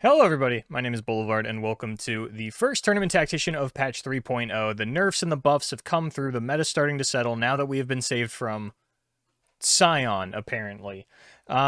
Hello everybody, my name is Boulevard and welcome to the first Tournament Tactician of patch 3.0. The nerfs and the buffs have come through, the meta's starting to settle now that we have been saved from Scion, apparently.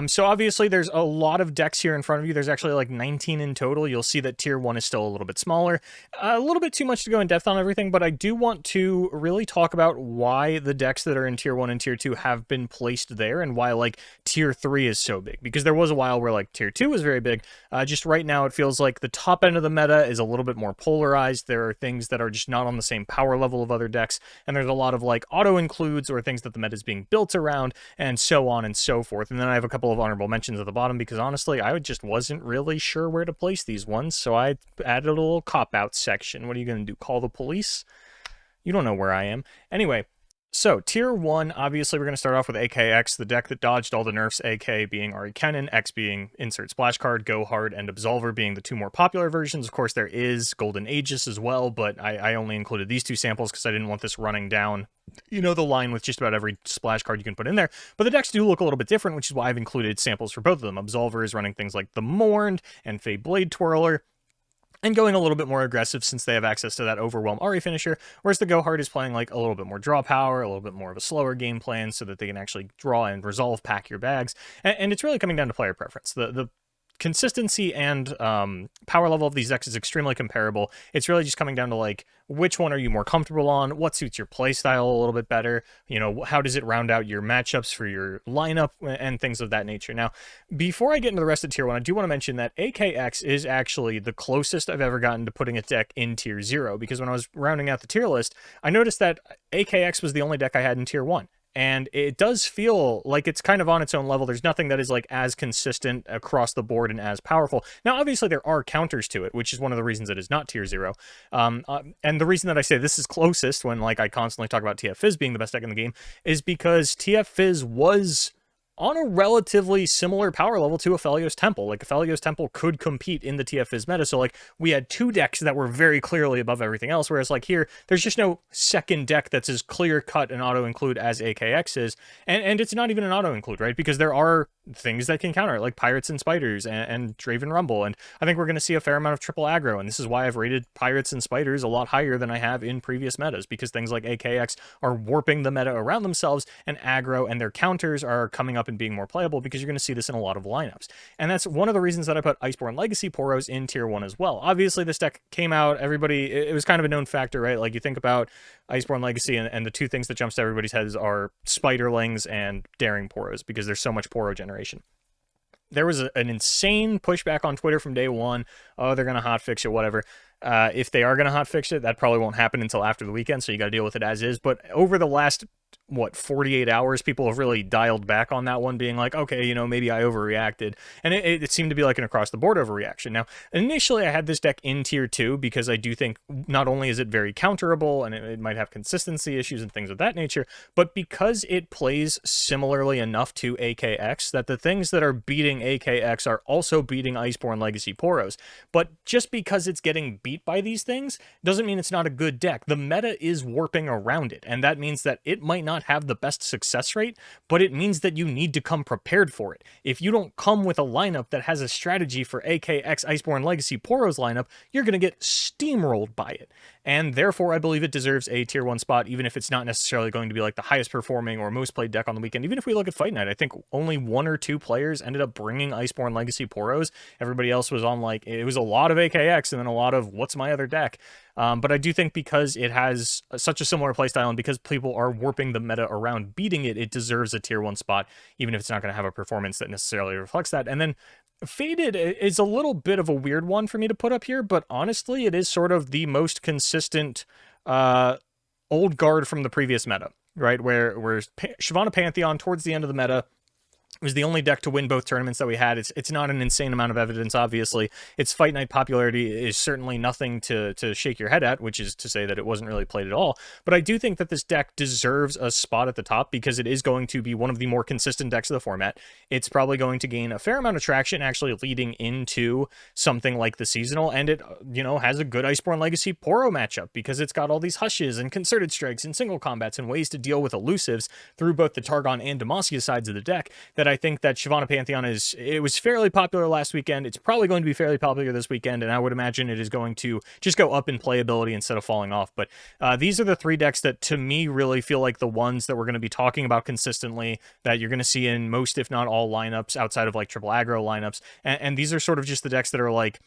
So obviously there's a lot of decks here in front of you. There's actually like 19 in total. You'll see that tier 1 is still a little bit smaller. A little bit too much to go in depth on everything, but I do want to really talk about why the decks that are in tier 1 and tier 2 have been placed there and why like tier 3 is so big. Because there was a while where like tier 2 was very big. Just right now it feels like the top end of the meta is a little bit more polarized. There are things that are just not on the same power level of other decks, and there's a lot of like auto includes or things that the meta is being built around, and so on and so forth. And then I have a couple of honorable mentions at the bottom because honestly, I just wasn't really sure where to place these ones, so I added a little cop-out section. What are you going to do, call the police? You don't know where I am. Anyway, so tier 1, obviously we're going to start off with AKX, the deck that dodged all the nerfs, AK being Ari Kennen, X being Insert Splash Card, Go Hard, and Absolver being the two more popular versions. Of course, there is Golden Aegis as well, but I only included these two samples because I didn't want this running down, you know, the line with just about every splash card you can put in there. But the decks do look a little bit different, which is why I've included samples for both of them. Absolver is running things like the Mourned and Fey Blade Twirler, and going a little bit more aggressive since they have access to that Overwhelm Ari finisher, whereas the Go Hard is playing like a little bit more draw power, a little bit more of a slower game plan so that they can actually draw and resolve pack your bags, and it's really coming down to player preference. The consistency and power level of these decks is extremely comparable. It's really just coming down to like which one are you more comfortable on, what suits your playstyle a little bit better, you know, how does it round out your matchups for your lineup and things of that nature. Now, before I get into the rest of tier 1, I do want to mention that AKX is actually the closest I've ever gotten to putting a deck in tier 0, because when I was rounding out the tier list, I noticed that AKX was the only deck I had in tier 1. And it does feel like it's kind of on its own level. There's nothing that is like as consistent across the board and as powerful. Now, obviously, there are counters to it, which is one of the reasons it is not tier 0. And the reason that I say this is closest when like I constantly talk about TF Fizz being the best deck in the game is because TF Fizz was on a relatively similar power level to Aphelios Temple. Like, Aphelios Temple could compete in the TF Fizz meta, so, like, we had two decks that were very clearly above everything else, whereas, like, here, there's just no second deck that's as clear-cut an auto-include as AKX is, and it's not even an auto-include, right? Because there are things that can counter it, like Pirates and Spiders and Draven Rumble, and I think we're going to see a fair amount of triple aggro, and this is why I've rated Pirates and Spiders a lot higher than I have in previous metas, because things like AKX are warping the meta around themselves, and aggro and their counters are coming up and being more playable, because you're going to see this in a lot of lineups. And that's one of the reasons that I put Iceborne Legacy Poros in tier 1 as well. Obviously, this deck came out, it was kind of a known factor, right? Like, you think about Iceborne Legacy, and the two things that jumps to everybody's heads are Spiderlings and Daring Poros, because there's so much Poro generation. There was an insane pushback on Twitter from day one. Oh, they're going to hotfix it, whatever. If they are going to hotfix it, that probably won't happen until after the weekend, so you got to deal with it as is. But over the last 48 hours, people have really dialed back on that one, being like, okay, you know, maybe I overreacted. And it seemed to be like an across-the-board overreaction. Now, initially, I had this deck in tier 2 because I do think not only is it very counterable, and it might have consistency issues and things of that nature, but because it plays similarly enough to AKX, that the things that are beating AKX are also beating Iceborne Legacy Poros. But just because it's getting beat by these things doesn't mean it's not a good deck. The meta is warping around it, and that means that it might not have the best success rate, but it means that you need to come prepared for it. If you don't come with a lineup that has a strategy for AKX Iceborne Legacy Poros lineup, you're going to get steamrolled by it. And therefore, I believe it deserves a tier 1 spot, even if it's not necessarily going to be like the highest performing or most played deck on the weekend. Even if we look at Fight Night, I think only 1 or 2 players ended up bringing Iceborne Legacy Poros. Everybody else was on, like, it was a lot of AKX and then a lot of what's my other deck. But I do think because it has such a similar playstyle and because people are warping the meta around beating it, it deserves a tier 1 spot, even if it's not going to have a performance that necessarily reflects that. And then Faded is a little bit of a weird one for me to put up here, but honestly, it is sort of the most consistent old guard from the previous meta, right? Where Shyvana Pantheon, towards the end of the meta, was the only deck to win both tournaments that we had. It's not an insane amount of evidence, obviously. Its Fight Night popularity is certainly nothing to shake your head at, which is to say that it wasn't really played at all. But I do think that this deck deserves a spot at the top because it is going to be one of the more consistent decks of the format. It's probably going to gain a fair amount of traction actually leading into something like the seasonal, and it, you know, has a good Iceborne Legacy Poro matchup because it's got all these hushes and concerted strikes and single combats and ways to deal with elusives through both the Targon and Demacia sides of the deck that that I think that Shyvana Pantheon it was fairly popular last weekend. It's probably going to be fairly popular this weekend, and I would imagine it is going to just go up in playability instead of falling off. But these are the 3 decks that, to me, really feel like the ones that we're going to be talking about consistently, that you're going to see in most, if not all, lineups outside of like triple aggro lineups. And these are sort of just the decks that are like,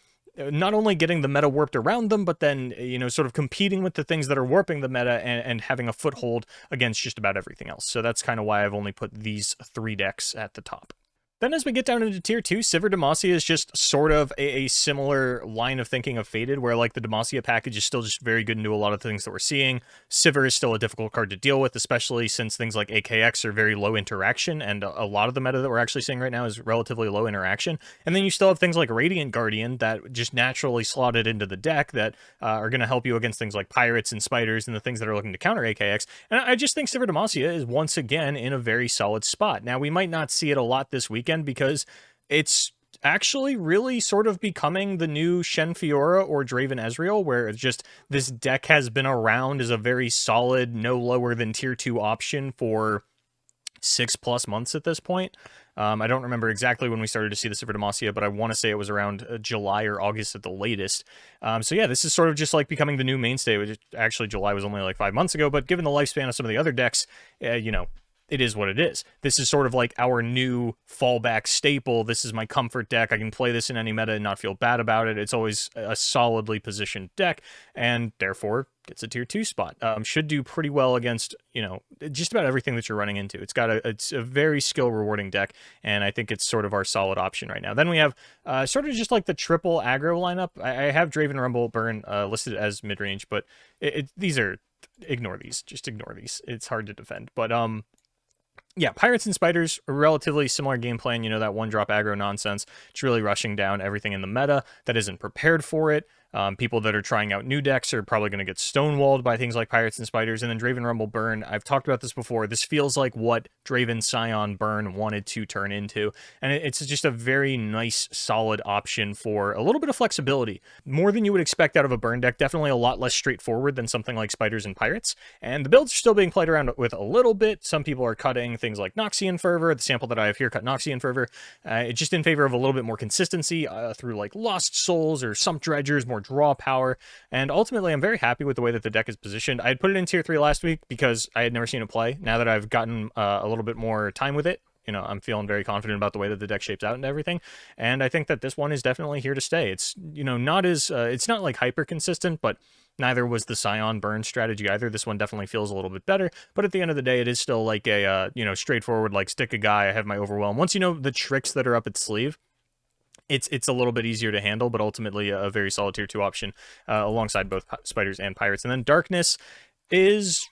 not only getting the meta warped around them, but then, sort of competing with the things that are warping the meta and having a foothold against just about everything else. So that's kind of why I've only put these 3 decks at the top. Then as we get down into tier 2, Sivir Demacia is just sort of a similar line of thinking of Fated, where like the Demacia package is still just very good into a lot of things that we're seeing. Sivir is still a difficult card to deal with, especially since things like AKX are very low interaction, and a lot of the meta that we're actually seeing right now is relatively low interaction. And then you still have things like Radiant Guardian that just naturally slotted into the deck that are going to help you against things like Pirates and Spiders and the things that are looking to counter AKX. And I just think Sivir Demacia is once again in a very solid spot. Now, we might not see it a lot this weekend, because it's actually really sort of becoming the new Shen Fiora or Draven Ezreal, where it's just this deck has been around as a very solid, no lower than tier 2 option for 6+ months at this point. I don't remember exactly when we started to see the Sivir Demacia, but I want to say it was around July or August at the latest. So yeah, this is sort of just like becoming the new mainstay, which actually July was only like 5 months ago, but given the lifespan of some of the other decks, it is what it is. This is sort of like our new fallback staple. This is my comfort deck. I can play this in any meta and not feel bad about it. It's always a solidly positioned deck, and therefore gets a tier 2 spot. Should do pretty well against, just about everything that you're running into. It's a very skill rewarding deck, and I think it's sort of our solid option right now. Then we have sort of just like the triple aggro lineup. I have Draven, Rumble, Burn listed as mid-range, but ignore these. Just ignore these. It's hard to defend. But yeah, Pirates and Spiders, a relatively similar game plan, that one-drop aggro nonsense. It's really rushing down everything in the meta that isn't prepared for it. People that are trying out new decks are probably going to get stonewalled by things like Pirates and Spiders. And then Draven, Rumble, Burn, I've talked about this before. This feels like what Draven, Scion, Burn wanted to turn into. And it's just a very nice, solid option for a little bit of flexibility. More than you would expect out of a Burn deck. Definitely a lot less straightforward than something like Spiders and Pirates. And the builds are still being played around with a little bit. Some people are cutting things like Noxian Fervor. The sample that I have here cut Noxian Fervor. It's just in favor of a little bit more consistency through like Lost Souls or Sump Dredgers, more draw power, and ultimately I'm very happy with the way that the deck is positioned. I had put it in tier 3 last week because I had never seen it play. Now that I've gotten a little bit more time with it, I'm feeling very confident about the way that the deck shapes out and everything, and I think that this one is definitely here to stay. It's not as it's not like hyper consistent, but neither was the Scion Burn strategy either. This one definitely feels a little bit better, but at the end of the day, it is still like a straightforward, like, stick a guy, I have my Overwhelm. Once you know the tricks that are up its sleeve, it's a little bit easier to handle, but ultimately a very solid tier 2 option alongside both Spiders and Pirates. And then Darkness is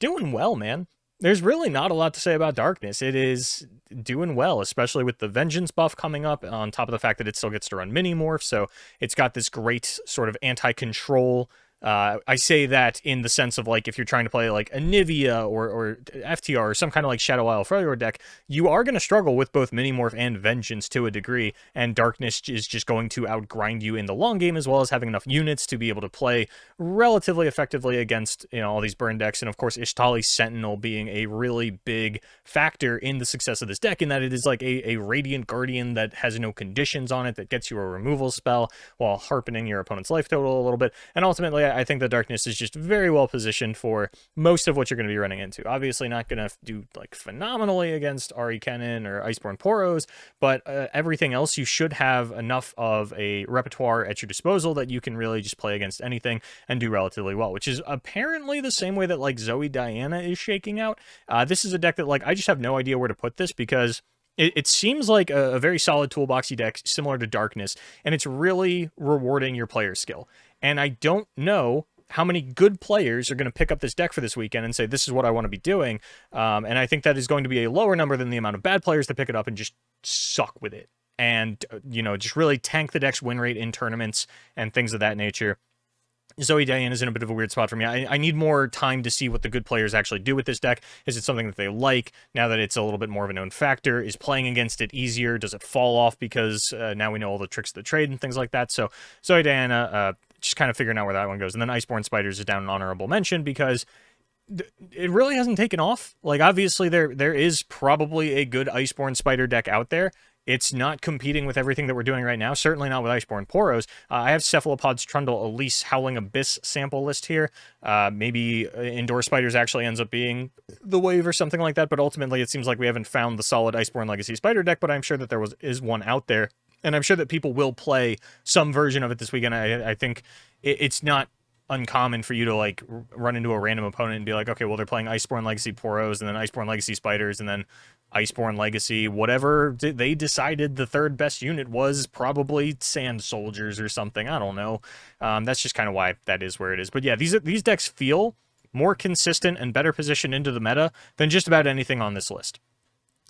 doing well, man. There's really not a lot to say about Darkness. It is doing well, especially with the Vengeance buff coming up, on top of the fact that it still gets to run Mini-Morph, so it's got this great sort of anti-control. I say that in the sense of, like, if you're trying to play like a Nivea or FTR or some kind of like Shadow Isle Freljord deck, you are going to struggle with both Mini-Morph and Vengeance to a degree, and Darkness is just going to outgrind you in the long game, as well as having enough units to be able to play relatively effectively against, all these burn decks. And of course, Ishtali's Sentinel being a really big factor in the success of this deck, in that it is like a Radiant Guardian that has no conditions on it, that gets you a removal spell while harpening your opponent's life total a little bit. And ultimately, I think the Darkness is just very well positioned for most of what you're going to be running into. Obviously not going to do like phenomenally against Ari Kennen or Iceborne Poros, but everything else, you should have enough of a repertoire at your disposal that you can really just play against anything and do relatively well, which is apparently the same way that like Zoe Diana is shaking out. This is a deck that, like, I just have no idea where to put this, because it seems like a very solid toolboxy deck similar to Darkness, and it's really rewarding your player skill. And I don't know how many good players are going to pick up this deck for this weekend and say, this is what I want to be doing. And I think that is going to be a lower number than the amount of bad players that pick it up and just suck with it. And, just really tank the deck's win rate in tournaments and things of that nature. Zoe Diana is in a bit of a weird spot for me. I need more time to see what the good players actually do with this deck. Is it something that they like now that it's a little bit more of a known factor? Is playing against it easier? Does it fall off because now we know all the tricks of the trade and things like that? So Zoe Diana, just kind of figuring out where that one goes. And then Iceborne Spiders is down an honorable mention, because it really hasn't taken off. Like, obviously, there is probably a good Iceborne Spider deck out there. It's not competing with everything that we're doing right now. Certainly not with Iceborne Poros. I have Cephalopods, Trundle, Elise, Howling Abyss sample list here. Maybe Indoor Spiders actually ends up being the wave or something like that. But ultimately, it seems like we haven't found the solid Iceborne Legacy Spider deck. But I'm sure that is one out there, and I'm sure that people will play some version of it this weekend. I think it's not uncommon for you to like run into a random opponent and be like, okay, well, they're playing Iceborne Legacy Poros and then Iceborne Legacy Spiders and then Iceborne Legacy, whatever they decided the third best unit was, probably Sand Soldiers or something. I don't know. That's just kind of why that is where it is. But yeah, these decks feel more consistent and better positioned into the meta than just about anything on this list.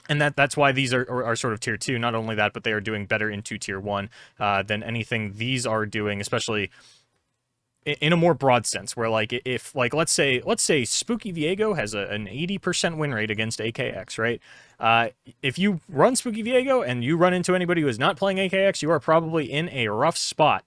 And that's why these are sort of tier 2. Not only that, but they are doing better into tier 1 than anything these are doing, especially in a more broad sense, where like if like let's say Spooky Viego has an 80% win rate against AKX, right? If you run Spooky Viego and you run into anybody who is not playing AKX, you are probably in a rough spot.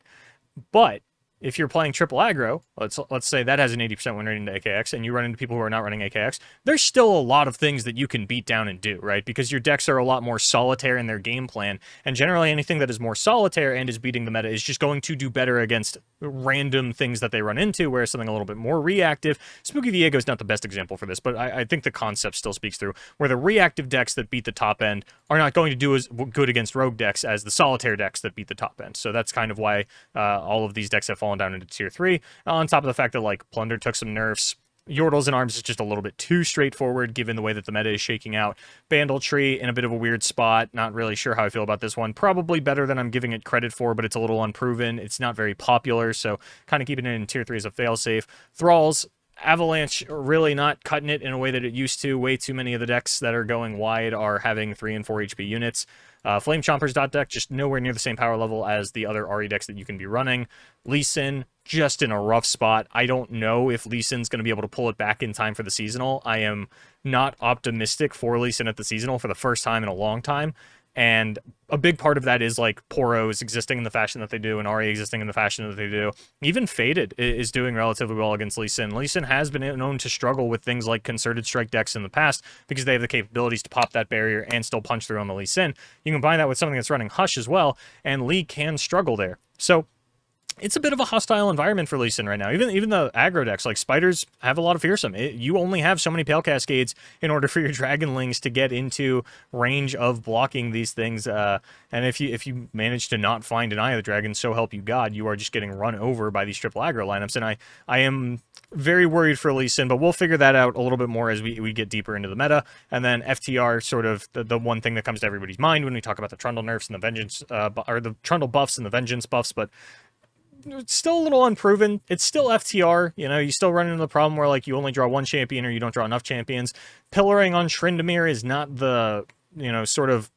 But if you're playing triple aggro, let's say that has an 80% win rate into AKX, and you run into people who are not running AKX, there's still a lot of things that you can beat down and do, right? Because your decks are a lot more solitaire in their game plan, and generally anything that is more solitaire and is beating the meta is just going to do better against random things that they run into, whereas something a little bit more reactive, Spooky Viego is not the best example for this, but I think the concept still speaks through, where the reactive decks that beat the top end are not going to do as good against rogue decks as the solitaire decks that beat the top end. So that's kind of why all of these decks have fallen down into tier 3, on top of the fact that like Plunder took some nerfs. Yordles and Arms is just a little bit too straightforward given the way that the meta is shaking out. Bandletree in a bit of a weird spot. Not really sure how I feel about this one. Probably better than I'm giving it credit for, but it's a little unproven. It's not very popular, so kind of keeping it in tier 3 as a failsafe. Thralls, Avalanche really not cutting it in a way that it used to. Way too many of the decks that are going wide are having 3 and 4 HP units. Flame Chomper's dot deck, just nowhere near the same power level as the other RE decks that you can be running. Lee Sin, just in a rough spot. I don't know if Lee Sin's going to be able to pull it back in time for the seasonal. I am not optimistic for Lee Sin at the seasonal for the first time in a long time. And a big part of that is like Poros existing in the fashion that they do and RE existing in the fashion that they do. Even Faded is doing relatively well against Lee Sin. Lee Sin has been known to struggle with things like Concerted Strike decks in the past because they have the capabilities to pop that barrier and still punch through on the Lee Sin. You combine that with something that's running Hush as well, and Lee can struggle there. So it's a bit of a hostile environment for Lee Sin right now. Even the aggro decks, like Spiders, have a lot of fearsome. You only have so many Pale Cascades in order for your Dragonlings to get into range of blocking these things. And if you manage to not find an Eye of the Dragon, so help you God, you are just getting run over by these triple aggro lineups. And I am very worried for Lee Sin, but we'll figure that out a little bit more as we get deeper into the meta. And then FTR, sort of the one thing that comes to everybody's mind when we talk about the Trundle nerfs and the Vengeance, or the Trundle buffs and the Vengeance buffs, but it's still a little unproven. It's still FTR. You know, you still run into the problem where, like, you only draw one champion or you don't draw enough champions. Pillaring on Shrindamir is not the, you know, sort of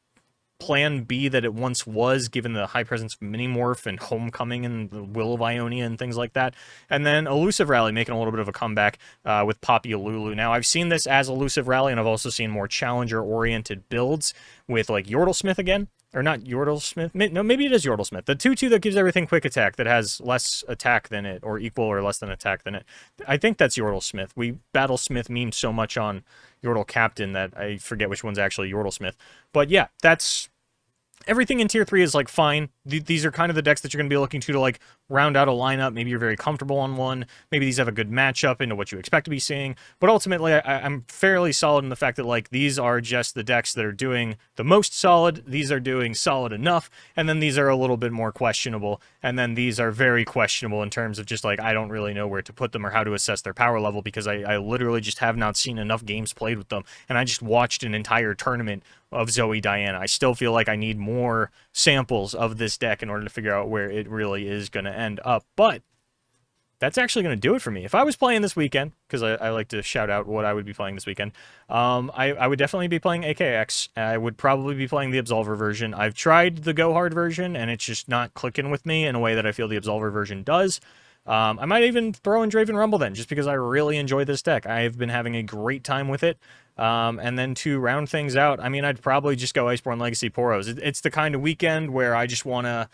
plan B that it once was, given the high presence of Minimorph and Homecoming and the Will of Ionia and things like that. And then Elusive Rally making a little bit of a comeback with Poppy Alulu. Now, I've seen this as Elusive Rally, and I've also seen more challenger-oriented builds with, like, Yordlesmith again. Or not Yordlesmith. No, maybe it is Yordlesmith. The 2/2 that gives everything quick attack that has less attack than it, or equal or less than attack than it. I think that's Yordlesmith. We Battlesmith memed so much on Yordle Captain that I forget which one's actually Yordlesmith. But yeah, that's... Everything in tier 3 is, like, fine. These are kind of the decks that you're going to be looking to, like, round out a lineup. Maybe you're very comfortable on one. Maybe these have a good matchup into what you expect to be seeing. But ultimately, I'm fairly solid in the fact that, like, these are just the decks that are doing the most solid. These are doing solid enough. And then these are a little bit more questionable. And then these are very questionable in terms of just, like, I don't really know where to put them or how to assess their power level because I literally just have not seen enough games played with them. And I just watched an entire tournament of Zoe Diana. I still feel like I need more samples of this deck in order to figure out where it really is going to end up. But that's actually going to do it for me. If I was playing this weekend, because I like to shout out what I would be playing this weekend, I would definitely be playing AKX. I would probably be playing the Absolver version. I've tried the Go Hard version, and it's just not clicking with me in a way that I feel the Absolver version does. I might even throw in Draven Rumble then, just because I really enjoy this deck. I've been having a great time with it. And then to round things out, I mean, I'd probably just go Iceborne Legacy Poros. It's the kind of weekend where I just want to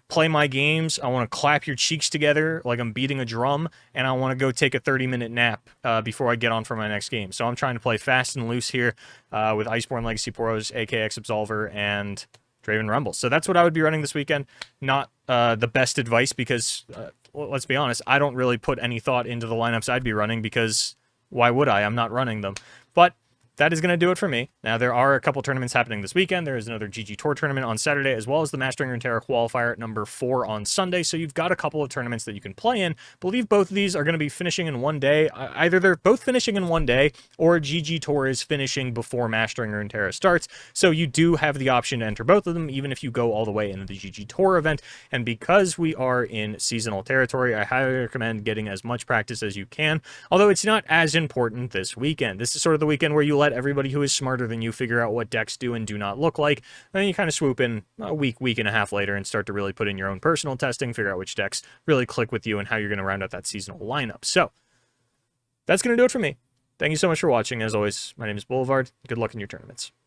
play my games. I want to clap your cheeks together like I'm beating a drum, and I want to go take a 30-minute nap before I get on for my next game. So I'm trying to play fast and loose here with Iceborne Legacy Poros, AKX Absolver, and Draven Rumble. So that's what I would be running this weekend. Not the best advice because, well, let's be honest, I don't really put any thought into the lineups I'd be running because why would I? I'm not running them. But that is going to do it for me. Now, there are a couple tournaments happening this weekend. There is another GGToor tournament on Saturday, as well as the Mastering Runeterra qualifier at number 4 on Sunday. So you've got a couple of tournaments that you can play in. I believe both of these are going to be finishing in one day. Either they're both finishing in one day, or GGToor is finishing before Mastering Runeterra starts. So you do have the option to enter both of them, even if you go all the way into the GGToor event. And because we are in seasonal territory, I highly recommend getting as much practice as you can. Although it's not as important this weekend. This is sort of the weekend where you let everybody who is smarter than you figure out what decks do and do not look like. And then you kind of swoop in a week and a half later and start to really put in your own personal testing, figure out which decks really click with you and how you're going to round out that seasonal lineup. So that's going to do it for me. Thank you so much for watching. As always, my name is Boulevard. Good luck in your tournaments.